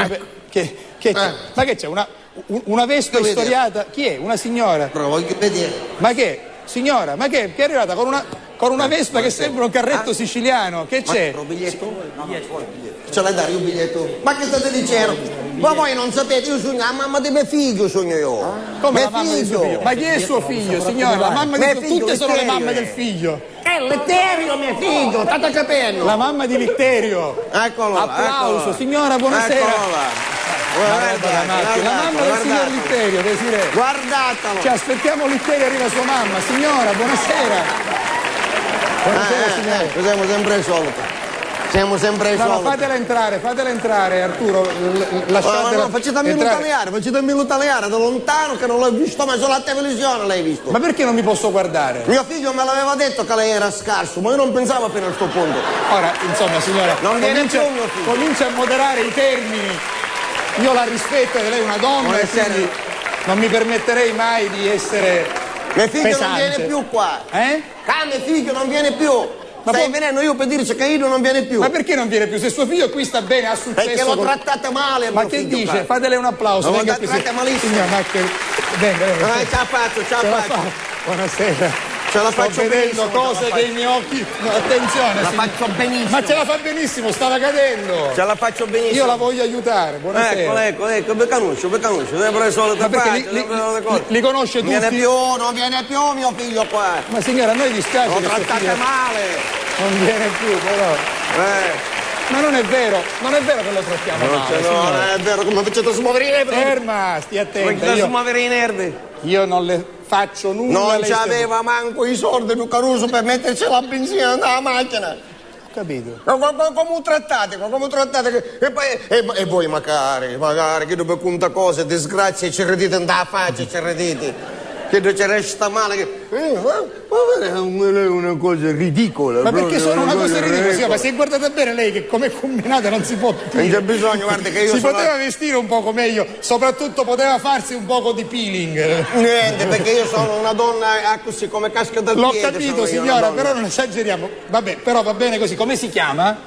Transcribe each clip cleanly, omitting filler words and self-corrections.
Che c'è? Ma che c'è? Una vespa istoriata? Chi è? Una signora? Però voglio vedere. Ma che? Signora, ma che è arrivata con una vespa che sembra un carretto siciliano? Che c'è? Un biglietto? No, ce l'hai dare un biglietto? Ma che state dicendo? Ma voi non sapete, io sogno la mamma di mio figlio, sogno io. Come la mamma di suo figlio? Ma chi è il suo figlio, signora? La mamma di suo... Tutte sono le mamme del figlio. È Litterio, mio figlio, state capendo? La mamma di Litterio. Eccolo là. Applauso, signora, buonasera. Eccolo là. La mamma del signor Litterio, Desiree. Guardatelo. Ci aspettiamo Litterio, arriva sua mamma. Signora, buonasera. Buonasera, signora. Siamo sempre ai soliti. Siamo sempre ai soliti. No, fatela entrare, Arturo. Lasciatela. No, facetemi l'italiano da lontano che non l'ho visto mai, solo la televisione l'hai visto. Ma perché non mi posso guardare? Mio figlio me l'aveva detto che lei era scarso, ma io non pensavo fino a questo punto. Ora, insomma, signora, non viene più mio figlio. Comincia a moderare i termini. Io la rispetto, lei è una donna e quindi non mi permetterei mai di essere mio figlio pesante. Non viene più qua. Mio figlio non viene più. Ma stai venendo io per dirci che Ido non viene più. Ma perché non viene più? Se suo figlio qui sta bene, ha successo. Perché lo trattate male. Ma che dice? Qua. Fatele un applauso. Lo trattate malissimo. Signora, ma che... Venga. Ce la faccio. Buonasera. Ce la faccio Sto vedendo cose dei miei occhi. No, attenzione. La faccio benissimo. Ma ce la fa benissimo, stava cadendo. Ce la faccio benissimo. Io la voglio aiutare. Buonasera. Ecco, Beccanuccio. Sempre le solite li conosce tutti? Non viene più mio figlio qua. Ma signora, a noi dispiace. Lo trattate male. Non viene più, però. Ma non è vero che lo trattiamo male. Non è vero, come facete a smuovere i nervi? Ferma, stia attenta. Come smuovere i nervi? Io non le faccio nulla. Non c'aveva manco i soldi più Caruso per metterci la benzina nella macchina. Ho capito. Come trattate? E voi magari, che dopo conta cose, disgrazie, ci redite in da faccia, ci redite. Che ci resta male che... è una cosa ridicola. Ma perché sono una cosa ridicola? Ma se guardate bene lei che come combinata non si può dire. Non c'è bisogno, guarda che io poteva vestire un poco meglio, soprattutto poteva farsi un poco di peeling. Niente, perché io sono una donna così come casca dal piede. L'ho capito, signora, però non esageriamo. Vabbè, però va bene così. Come si chiama?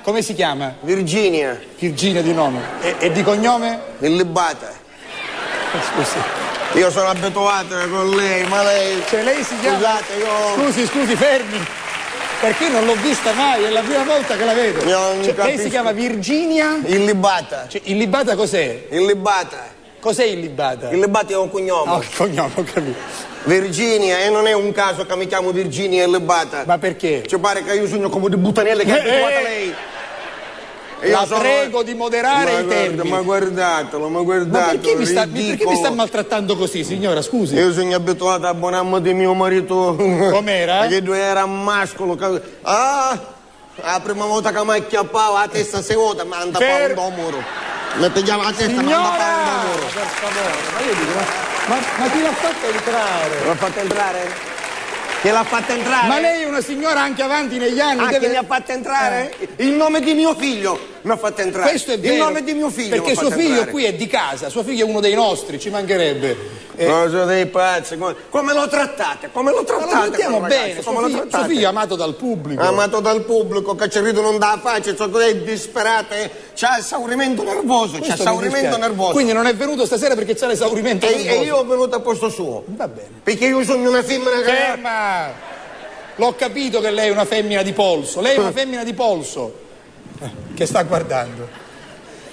Come si chiama? Virginia. Virginia di nome. E di cognome? Illibata. Scusi. Io sono abituato con lei, ma lei... Cioè lei si chiama... Scusate, io... Scusi, fermi. Perché non l'ho vista mai, è la prima volta che la vedo. Lei si chiama Virginia? Illibata. Illibata cos'è? Illibata. Cos'è illibata? Illibata è un cognome. Ah, il cognome, ho capito. Virginia, e non è un caso che mi chiamo Virginia Illibata. Ma perché? Ci pare che io sono come di buttanelle che è abituata lei. Prego di moderare i termini. Ma guardatelo. Ma perché mi sta maltrattando così, signora? Scusi. Io sono abituato a buon'ammo di mio marito. Com'era? Che era mascolo. La prima volta che mi acchiappava la testa si vuota, mi andava a fare un muro. Mi pigliava la testa, mi andava a fare un muro. Per favore, ma io dico, ma chi l'ha fatto entrare? L'ha fatto entrare? Che l'ha fatta entrare? Ma lei è una signora anche avanti negli anni. Che mi ha fatto entrare? Il nome di mio figlio mi ha fatto entrare. Questo è vero. Il nome di mio figlio. Perché suo figlio qui è di casa, suo figlio è uno dei nostri, ci mancherebbe. No, sono dei pazzi. Come lo trattate? Come lo trattate? Lo trattiamo bene. Suo figlio è amato dal pubblico. Amato dal pubblico, che ci ridono da faccia, sono dei disperati. C'ha esaurimento nervoso. Quindi non è venuto stasera perché c'ha l'esaurimento nervoso. E io ho venuto a posto suo. Va bene. Perché io sono una femmina che... Ferma! L'ho capito che lei è una femmina di polso. Lei è una femmina di polso. Che sta guardando?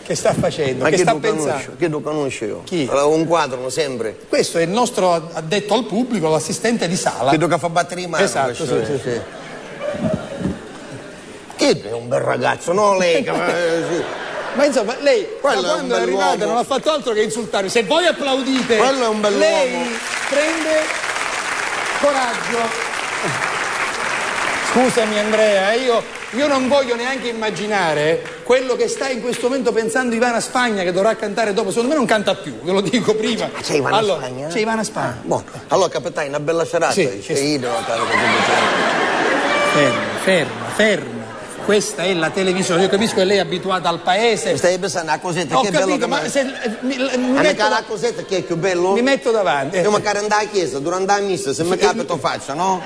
Che sta facendo? Ma che sta pensando? Che lo conosco io? Chi? Un quadro sempre. Questo è il nostro addetto al pubblico, l'assistente di sala. Che fa battere in mano. Esatto, sì. Che è un bel ragazzo, no lei? Ma insomma, lei quando è arrivata non ha fatto altro che insultarmi. Se voi applaudite, quello è un bell'uomo. Lei prende coraggio. Scusami Andrea, io non voglio neanche immaginare quello che sta in questo momento pensando Ivana Spagna, che dovrà cantare dopo. Secondo me non canta più, ve lo dico prima. Ma c'è Ivana Spagna? C'è Ivana Spagna. Buono. Allora capitai, una bella serata. Sì, ferma. Questa è la televisione, io capisco che lei è abituata al paese. Stai pensando a cosetta, Ho che capito, bello. ma se la cosetta che è più bello? Mi metto davanti. Io magari andare a chiesa, durante la missa, se mi capito faccio, no?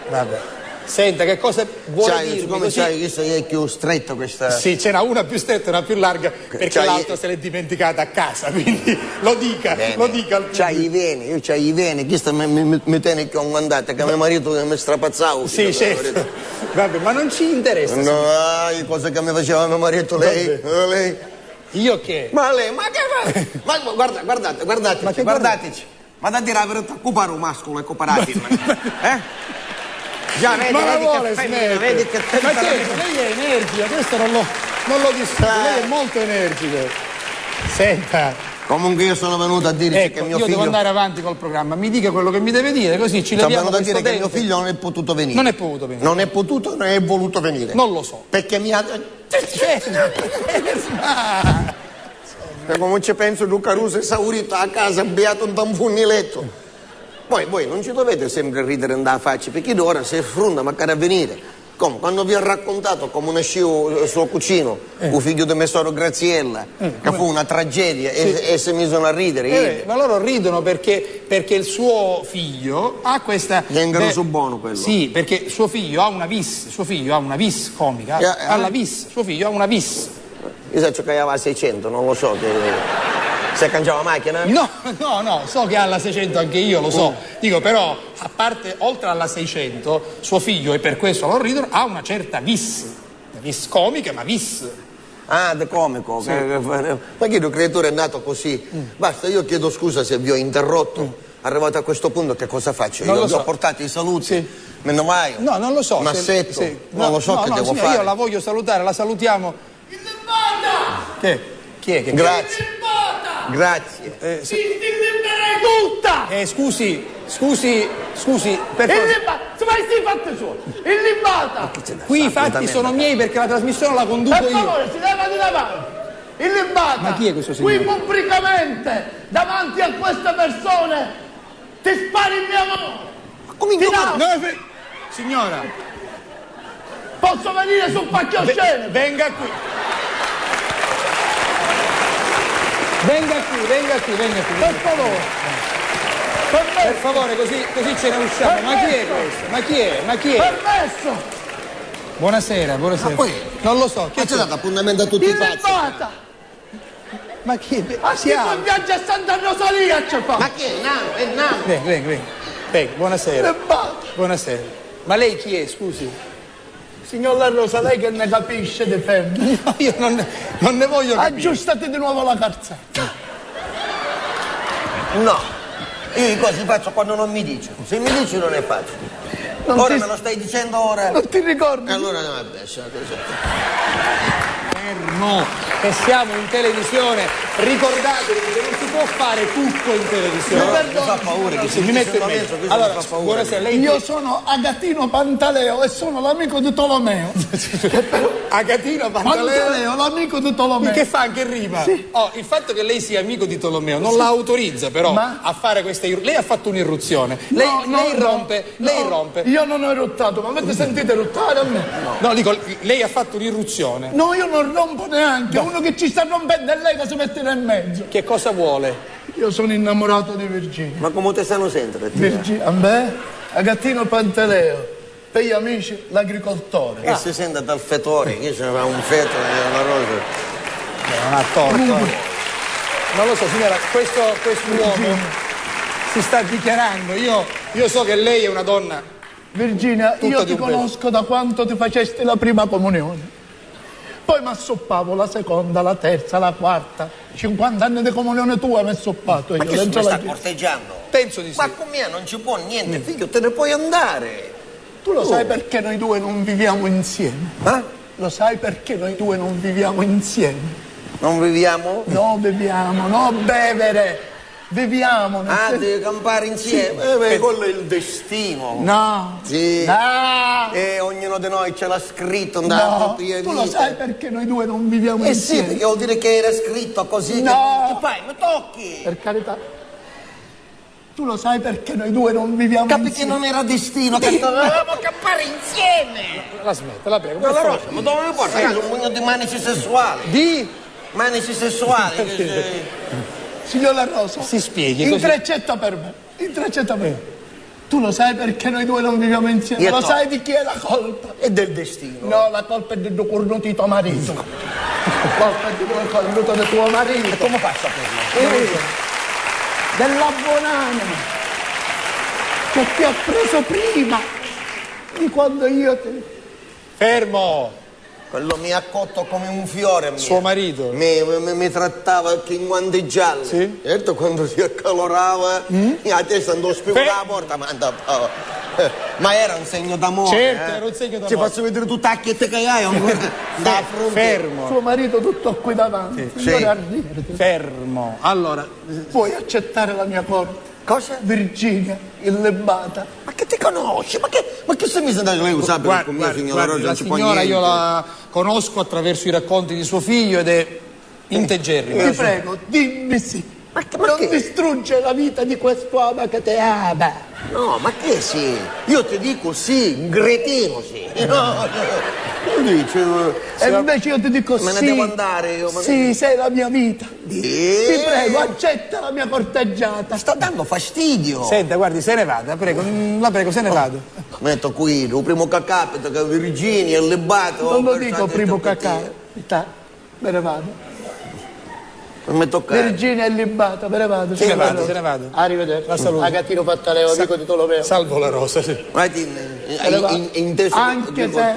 Vabbè. Senta, che cosa vuole dirmi? Siccome Così... c'hai visto che è più stretto questa... Sì, ce n'ha una più stretta e una più larga perché l'altra se l'è dimenticata a casa, quindi lo dica, Bene. lo dica al C'hai i veni, io c'hai i veni, chi sta mi tiene che ho mandato, che mio marito mi strapazzava. Sì, certo. Vabbè, ma non ci interessa. No, le cose che mi faceva mio marito, lei. Io che? Ma lei, ma che ma guardateci. Ma da dire la verità, occupare un mascolo e cooperare. Già, vedi, ma vedi vuole che femmina, vedi che ma certo, lei è energica, questo non lo discuto, lei è molto energico. Senta. Comunque io sono venuto a dirci Ecco, che mio io figlio... devo andare avanti col programma, mi dica quello che mi deve dire, così ci Sono leviamo venuto a dire questo che mio dente. figlio non è potuto venire. Non è potuto venire. Non è potuto, non è voluto venire. Non lo so. Perché mi ha... E come ci penso di un Caruso esaurito a casa, beato un tanfugniletto. Poi voi non ci dovete sempre ridere in da faccia, perché d'ora si affronta magari a venire. Come quando vi ho raccontato come nasceva il suo cugino, il figlio di Messoro Graziella, che fu una tragedia e si misero a ridere. Ma loro ridono perché il suo figlio ha questa... Vengano su buono quello. Sì, perché suo figlio ha una vis comica, ha la vis, suo figlio ha una vis. Io so che aveva 600, non lo so, che... Se cangiava la macchina? No, so che ha la 600 anche io, lo so. Dico, però, a parte, oltre alla 600, suo figlio, e per questo lo ridono, ha una certa vis. Vis comica, ma vis. Ah, de comico. Sì. Ma che il creatore è nato così? Basta, io chiedo scusa se vi ho interrotto. Arrivato a questo punto che cosa faccio? Io vi ho portato i saluti, me ne vai. No, non lo so. Un assetto, non lo so che devo fare. Io la voglio salutare, la salutiamo. Il Limbata! Che? Chi è che? Grazie. Il Limbata! Grazie. Ti libererei tutta! Scusi, per Il favore. Limbata! Se mai stai fatti suoi! Il Limbata! Qui i fatti sono miei perché la trasmissione la conduco Per io. favore, si leva di davanti! Il Limbata! Ma chi è questo signore? Qui pubblicamente, davanti a queste persone, ti spari il mio amore! Comincio Signora, Posso venire sul palcoscenico? venga qui. Venga qui. Per favore! Per favore, così ce ne usciamo. Ma chi è questo? Ma chi è? Permesso! Buonasera. Ma poi? Non lo so. Chi ci ha dato appuntamento a tutti i Il pazzi? Limbata! Ma chi è? Ma si fa un viaggio a Santa Rosalia ci fa! Ma chi è? È nano. Venga. Buonasera. Limbata! Buonasera. Ma lei chi è, scusi? Signor La Rosa, lei che ne capisce di femmine. No, io non ne voglio capire. Aggiustate di nuovo la calzata. No. Io i cose faccio quando non mi dici. Se mi dici non è facile. Ora me lo stai dicendo ora. Non ti ricordi? Allora no, vabbè, No, che siamo in televisione, ricordatevi che non si può fare tutto in televisione. mi fa paura che Mi metto in mezzo. Allora, buonasera, lei Io sono Agatino Pantaleo e sono l'amico di Tolomeo. Agatino Pantaleo. Pantaleo, l'amico di Tolomeo. Che fa anche rima. Sì. Oh, il fatto che lei sia amico di Tolomeo non la autorizza però a fare queste lei ha fatto un'irruzione. Lei rompe. Io non ho eruttato, ma avete sentito eruttare a me? No, dico, lei ha fatto un'irruzione. No, io non rompo neanche. Uno che ci sta rompendo è lei che si mette nel mezzo. Che cosa vuole? Io sono innamorato di Virginia. Ma come te stanno sempre? Virginia, a me, Agatino Pantaleo, per gli amici, l'agricoltore. Che si sente dal fetore, che c'era un feto e una rosa. Non ha torto. Non lo so, signora, questo uomo si sta dichiarando. Io so che lei è una donna. Virginia, Tutta io di ti un pezzo. conosco da quanto ti facesti la prima comunione. Poi mi assoppavo la seconda, la terza, la quarta. 50 anni di comunione tua mi assoppato io. Ma che dentro mi la sta chiesa. corteggiando? Penso di sì. Ma con me non ci può niente, figlio, te ne puoi andare. Tu lo sai perché noi due non viviamo insieme? Lo sai perché noi due non viviamo insieme? Non viviamo? No, beviamo, no bevere. Viviamo. nel senso- Devi campare insieme? Sì. Quello è il destino. No. Sì. No. E ognuno di noi ce l'ha scritto No. nella propria Tu vita. lo sai perché noi due non viviamo Eh insieme? sì, perché vuol dire che era scritto così. No. Che fai? Mi tocchi. Per carità. Tu lo sai perché noi due non viviamo Capi che insieme? non era destino, che dovevamo campare insieme. La smetta, la prego. Ma la rosa, ma dove mi porta? Un pugno di manici sessuali. Di Manici sessuali. Signor La Rosa, si spieghi così. intrecetta per me. Intrecetta per me. Tu lo sai perché noi due non viviamo insieme? Io Lo no. sai di chi è la colpa? È del destino. No, la colpa è del tuo cornutito marito. La colpa è del cornuto del tuo marito. E come faccio a farlo? Della buonanima che ti ha preso prima di quando io ti... Fermo! Quello mi ha cotto come un fiore. Suo marito? Mi trattava che in guanti gialli. Sì? Certo, quando si accalorava, la testa andò a spiegare la porta, ma era un segno d'amore. Certo, era un segno d'amore. Ci faccio vedere tu tacchiette che hai da fronte. Fermo! Suo marito tutto qui davanti. Sì. Signore Arnierdi, Fermo! Allora, puoi accettare la mia corte? Cosa? Virginia, illibata. Ma che ti conosci? Ma che se mi sente lei sa per con mia signora Rosa la non si può signora niente. io la conosco attraverso i racconti di suo figlio ed è integerrima. Ti prego, dimmi sì. Ma Non che? distrugge la vita di quest'uomo che ti ama. No, ma che sì? Io ti dico sì, un gretino sì. No. E invece io ti dico Me ne sì. devo andare io. Sì, sei la mia vita. Ti Ti prego, accetta la mia corteggiata. sta dando fastidio. Senta, guardi, se ne vada, prego, la prego, se ne vada. Metto qui, il primo che capita, che Virginia è lebato. Non lo dico primo cacao. Me ne vado. Non mi toccare. Virginia è libata, me ne vado. Se ne vado, se ne vado. Arrivederci. La saluto. Agattino Fattaleo, amico di Tolomeo. Salvo la rosa, sì. Guardi, in testo Anche se-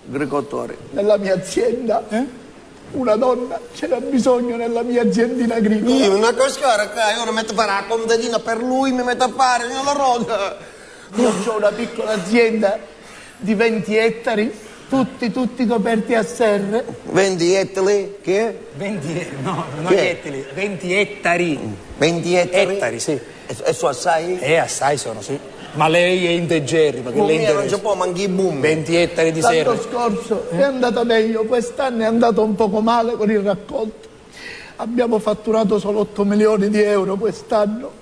agricoltore. Nella mia azienda, una donna ce n'ha bisogno nella mia aziendina agricola. Io una cascara che ora metto a fare la contadina per lui, mi metto a fare la rosa. Io ho una piccola azienda di 20 ettari, tutti coperti a serre. 20 ettari, che è? 20, no, non Che è? ettari, 20 ettari. 20 ettari? Ettari, sì. E su assai? Assai sono, sì. Ma lei è integerrima, che Con lei mia non interessa. ci può manchi i boom. 20 ettari di L'anno serra. scorso è andata meglio, quest'anno è andato un poco male con il raccolto. Abbiamo fatturato solo 8 milioni di euro quest'anno.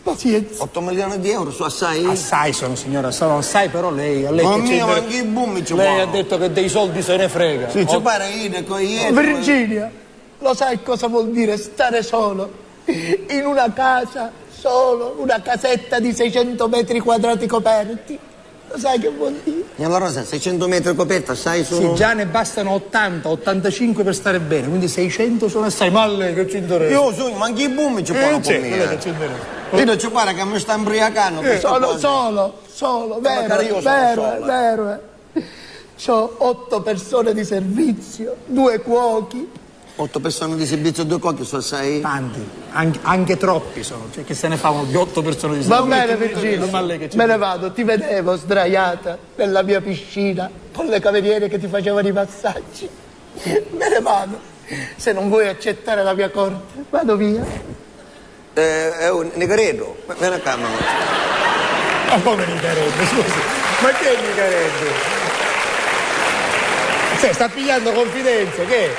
Pazienza. 8 milioni di euro su assai? Assai sono, signora, sono assai, però lei, a lei Con che mia c'è manchi i boom ci lei può. ha detto che dei soldi se ne frega. Sì, ci pare io con ieri. Virginia, lo sai cosa vuol dire stare solo? In una casa, solo, una casetta di 600 metri quadrati coperti. Lo sai che vuol dire? E allora 600 metri coperta, sai, sono... Sì, già ne bastano 80, 85 per stare bene, quindi 600 sono assai, ma a lei che ci interessa? Io so, manchi i boom ci può con certo, lei che me. ci interessa. Io non ci pare che mi sta imbriacando. questa cosa. Solo, magari io vero, sono vero, vero. C'ho 8 persone di servizio, 2 cuochi. 8 persone di servizio, 2 cocchi su assai? Tanti, anche troppi sono, cioè che se ne fanno di 8 persone di Va servizio. bene Virginia, Ma lei che ci me ne vado, ti vedevo sdraiata nella mia piscina con le cameriere che ti facevano i massaggi. Me ne vado, se non vuoi accettare la mia corte, vado via. Ne credo. Vieni a casa. Ma come Nicaredde, scusi? Ma che è Nicaredde? Sta pigliando confidenze, che è?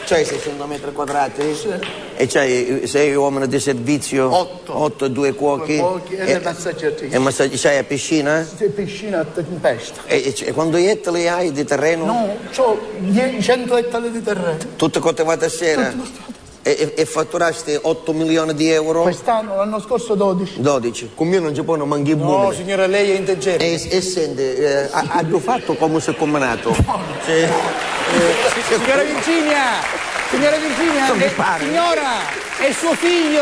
C'hai 600 metri quadrati? Sì. E c'hai 6 uomini di servizio? 8 e 2 cuochi? 2 cuochi e le massaggiatrici. E massaggi, c'hai la piscina? Sei piscina a tempesta. E quando ettari hai di terreno? No, ho 100 ettari di terreno. Tutte coltivate a sera? E fatturasti 8 milioni di euro? Quest'anno, l'anno scorso 12. 12. Con me non ci può manchi i No, buoni. signora, lei è integerrima. E senti, hanno fatto come si è combinato? Signora Virginia, Non mi pare. signora, è suo figlio.